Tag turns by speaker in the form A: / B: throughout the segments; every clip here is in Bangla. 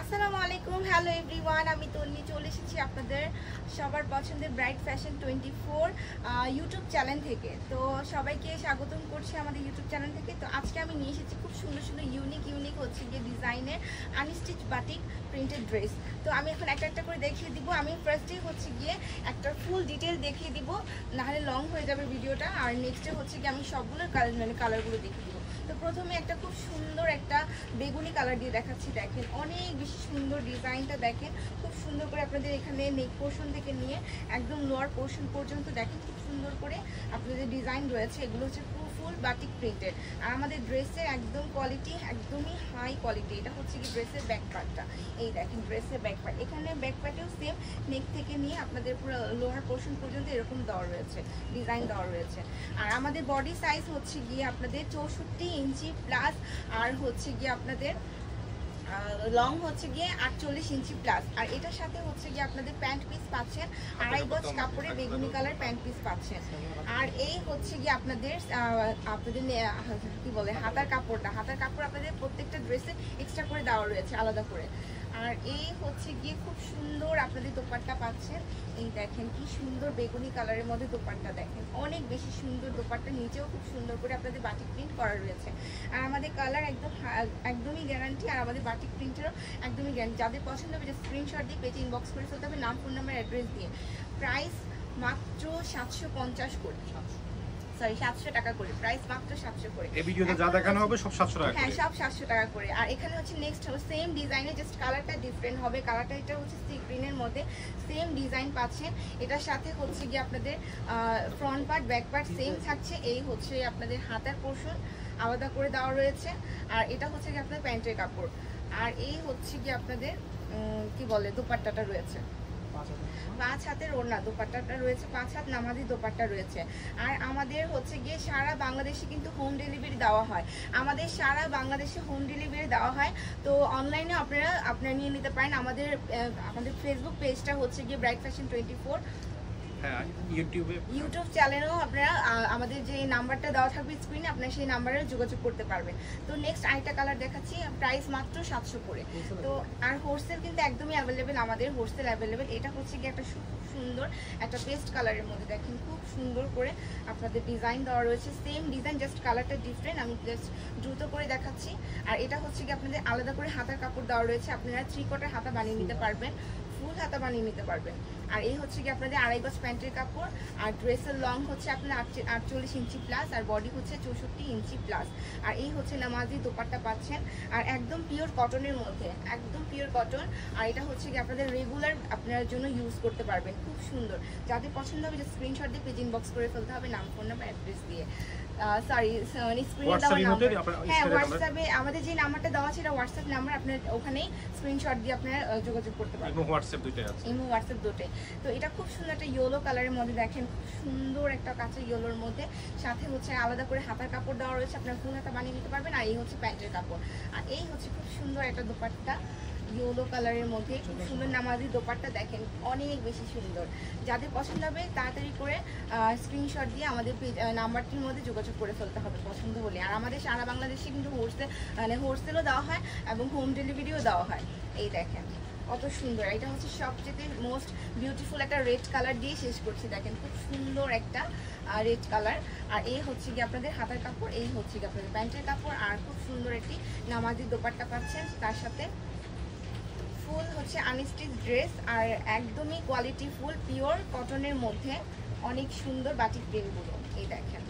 A: আসসালামু আলাইকুম, হ্যালো এভরিওয়ান। আমি তন্নি চলে এসেছি আপনাদের সবার পছন্দের ব্রাইট ফ্যাশন 24 ইউটিউব চ্যানেল থেকে। তো সবাইকে স্বাগতম করছি আমাদের ইউটিউব চ্যানেল থেকে। তো আজকে আমি নিয়ে এসেছি খুব সুন্দর সুন্দর ইউনিক হচ্ছে গিয়ে ডিজাইনের আনস্টিচ বাটিক প্রিন্টেড ড্রেস। তো আমি এখন একটা একটা করে দেখিয়ে দিব। আমি ফার্স্টেই হচ্ছে গিয়ে একটা ফুল ডিটেল দেখিয়ে দিব, নাহলে লং হয়ে যাবে ভিডিওটা। আর নেক্সটে হচ্ছে গিয়ে আমি সবগুলো কালারগুলো দেখিয়ে দিব। তো প্রথমে একটা খুব সুন্দর একটা বেগুনি কালার দিয়ে দেখাচ্ছি। দেখেন অনেক বেশি সুন্দর ডিজাইনটা, দেখেন খুব সুন্দর করে আপনাদের এখানে নেক পোর্শন থেকে নিয়ে একদম লোয়ার পোর্শন পর্যন্ত দেখেন খুব সুন্দর করে আপনাদের ডিজাইন রয়েছে। এগুলো হচ্ছে ফুল বাটিক প্রিন্টেড। আর আমাদের ড্রেসের একদম কোয়ালিটি একদমই হাই কোয়ালিটি। এটা হচ্ছে কি ড্রেসের ব্যাক পার্টটা, এই দেখেন ড্রেসের ব্যাক পার্ট। এখানে ব্যাক পার্টেও সেম নেক থেকে নিয়ে আপনাদের পুরো লোয়ার পোর্শন পর্যন্ত এরকম দেওয়া রয়েছে, ডিজাইন দেওয়া রয়েছে। আর আমাদের বডি সাইজ হচ্ছে গিয়ে আপনাদের 64 ইঞ্চি প্লাস, আর হচ্ছে গিয়ে আপনাদের লং হচ্ছে গিয়ে 48 ইঞ্চি প্লাস। আর এটার সাথে হচ্ছে গিয়ে আপনাদের প্যান্ট পিস পাচ্ছেন, আড়াই গজ কাপড়ে বেগুনি কালার প্যান্ট পিস পাচ্ছেন। আর এই হচ্ছে গিয়ে আপনাদের কি বলে হাতার কাপড়টা, হাতার কাপড় আপনাদের প্রত্যেকটা ড্রেসে এক্সট্রা করে দেওয়া রয়েছে আলাদা করে। আর এই হচ্ছে গিয়ে খুব সুন্দর আপনাদের দোপাট্টা পাচ্ছেন। এই দেখেন কি সুন্দর বেগুনি কালারের মধ্যে দোপাট্টা, দেখেন অনেক বেশি সুন্দর দোপাট্টা। নিচেও খুব সুন্দর করে আপনাদের বাটিক প্রিন্ট করা রয়েছে। আর আমাদের কালার একদমই গ্যারান্টি, আর আমাদের বাটিক প্রিন্টেরও একদমই গ্যারান্টি। যাদের পছন্দ হবে যে স্ক্রিনশট দিয়ে পেজে ইনবক্স করে ফেলতে হবে, নাম, ফোন নাম্বার, অ্যাড্রেস দিয়ে। প্রাইস মাত্র 750 করে, সরি 700 টাকা করে, প্রাইস মাত্র 700 করে।
B: এই ভিডিওতে যা দেখানো হবে সব 700 টাকা করে।
A: হ্যাঁ, সব 700 টাকা করে। আর এখানে হচ্ছে নেক্সট সেম ডিজাইনে জাস্ট কালারটা ডিফারেন্ট হবে। কালারটা এটা হচ্ছে সি গ্রিনের মধ্যে সেম ডিজাইন পাচ্ছেন। এটার সাথে হচ্ছে গিয়ে আপনাদের front part back part same থাকছে। এই হচ্ছে আপনাদের হাতার পোর্শন আলাদা করে দেওয়া রয়েছে। আর এটা হচ্ছে গিয়ে আপনাদের প্যান্টের কাপড়। আর এই হচ্ছে গিয়ে আপনাদের কি বলে দোপাট্টাটা রয়েছে, 5 হাতের ওড়না দোপাট্টাটা রয়েছে, 5 হাত নামাজি দোপাট্টা রয়েছে। আর আমাদের হচ্ছে গিয়ে সারা বাংলাদেশে কিন্তু হোম ডেলিভারি দেওয়া হয়। আমাদের সারা বাংলাদেশে হোম ডেলিভারি দেওয়া হয়। তো অনলাইনে আপনারা নিয়ে নিতে পারেন। আমাদের ফেসবুক পেজটা হচ্ছে গিয়ে ব্রাইট ফ্যাশন 24।
B: হ্যাঁ, ইউটিউব
A: চ্যানেলেও আপনারা আমাদের যে নাম্বারটা দেওয়া থাকবে স্ক্রিনে, আপনারা সেই নাম্বারে যোগাযোগ করতে পারবেন। তো নেক্সট আরেকটা কালার দেখাচ্ছি, প্রাইস মাত্র 700 করে। তো আর হোলসেল কিন্তু একদমই অ্যাভেলেবেল, আমাদের হোলসেল অ্যাভেলেবেল। এটা হচ্ছে কি একটা সুন্দর একটা পেস্ট কালারের মধ্যে, দেখেন খুব সুন্দর করে আপনাদের ডিজাইন দেওয়া রয়েছে। সেম ডিজাইন, জাস্ট কালারটা ডিফারেন্ট। আমি জাস্ট দ্রুত করে দেখাচ্ছি। আর এটা হচ্ছে কি আপনাদের আলাদা করে হাতার কাপড় দেওয়া রয়েছে। আপনারা 3/4 হাতা বানিয়ে নিতে পারবেন, ফুল হাতা বানিয়ে নিতে পারবেন। আর এই হচ্ছে কি আপনাদের আড়াই গজ প্যান্টের কাপড়। আর ড্রেসের লং হচ্ছে আপনার 48 ইঞ্চি প্লাস, আর বডি হচ্ছে 64 ইঞ্চি প্লাস। আর এই হচ্ছে নামাজি দোপাট্টা পাচ্ছেন, আর একদম পিওর কটনের মধ্যে, একদম পিওর কটন। আর এটা হচ্ছে কি আপনাদের রেগুলার আপনার জন্য ইউজ করতে পারবেন, খুব সুন্দর। যাদের পছন্দ হবে যে স্ক্রিনশট দিয়ে পেজ ইনবক্স করে ফেলতে হবে, নাম, ফোন নাম্বার, অ্যাড্রেস দিয়ে। স্ক্রিনে দেওয়া নাম্বার, হ্যাঁ হোয়াটসঅ্যাপে আমাদের যে নাম্বারটা দেওয়া আছে এটা হোয়াটসঅ্যাপ নাম্বার। আপনার ওখানেই স্ক্রিনশট দিয়ে আপনারা যোগাযোগ করতে পারবেন।
B: হোয়াটসঅ্যাপ দুটোই আছে,
A: হোয়াটসঅ্যাপ দুটোই। তো এটা খুব সুন্দর একটা ইয়েলো কালারের মধ্যে, দেখেন খুব সুন্দর একটা কাঁচা ইয়েলোর মধ্যে। সাথে হচ্ছে আলাদা করে হাতার কাপড় দেওয়া রয়েছে, আপনার ফুল হাতা বানিয়ে নিতে পারবেন। আর এই হচ্ছে প্যান্টের কাপড়। আর এই হচ্ছে খুব সুন্দর একটা দোপাট্টা ইয়েলো কালারের মধ্যে, খুব সুন্দর নামাজি দোপাট্টা, দেখেন অনেক বেশি সুন্দর। যাদের পছন্দ হবে তাড়াতাড়ি করে স্ক্রিনশট দিয়ে আমাদের নাম্বারটির মধ্যে যোগাযোগ করে ফেলতে হবে পছন্দ হলে। আর আমাদের সারা বাংলাদেশে কিন্তু হোলসেলও দেওয়া হয় এবং হোম ডেলিভারিও দেওয়া হয়। এই দেখেন কত সুন্দর। এটা হচ্ছে সবচেয়ে মোস্ট বিউটিফুল একটা রেড কালার দিয়ে শেষ করছি, দেখেন খুব সুন্দর একটা রেড কালার। আর এই হচ্ছে কি আপনাদের হাতার কাপড়, এই হচ্ছে কি আপনাদের প্যান্টের কাপড়। আর খুব সুন্দর একটি নামাজি দোপাট্টা পাচ্ছেন, তার সাথে ফুল হচ্ছে আনস্টিচ ড্রেস। আর একদমই কোয়ালিটি ফুল পিওর কটনের মধ্যে অনেক সুন্দর বাটিক প্রিন্টগুলো। এই দেখেন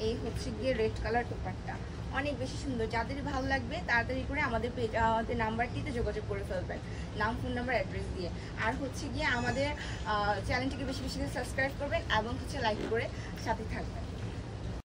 A: এই হচ্ছে গিয়ে রেড কালার দোপাট্টা, অনেক বেশি সুন্দর। যাদের ভালো লাগবে তাড়াতাড়ি করে আমাদের নাম্বারটিতে যোগাযোগ করে ফেলবেন, নাম, ফোন নাম্বার, অ্যাড্রেস দিয়ে। আর হচ্ছে গিয়ে আমাদের চ্যানেলটিকে বেশি বেশি করে সাবস্ক্রাইব করবেন এবং হচ্ছে লাইক করে সাথে থাকবেন।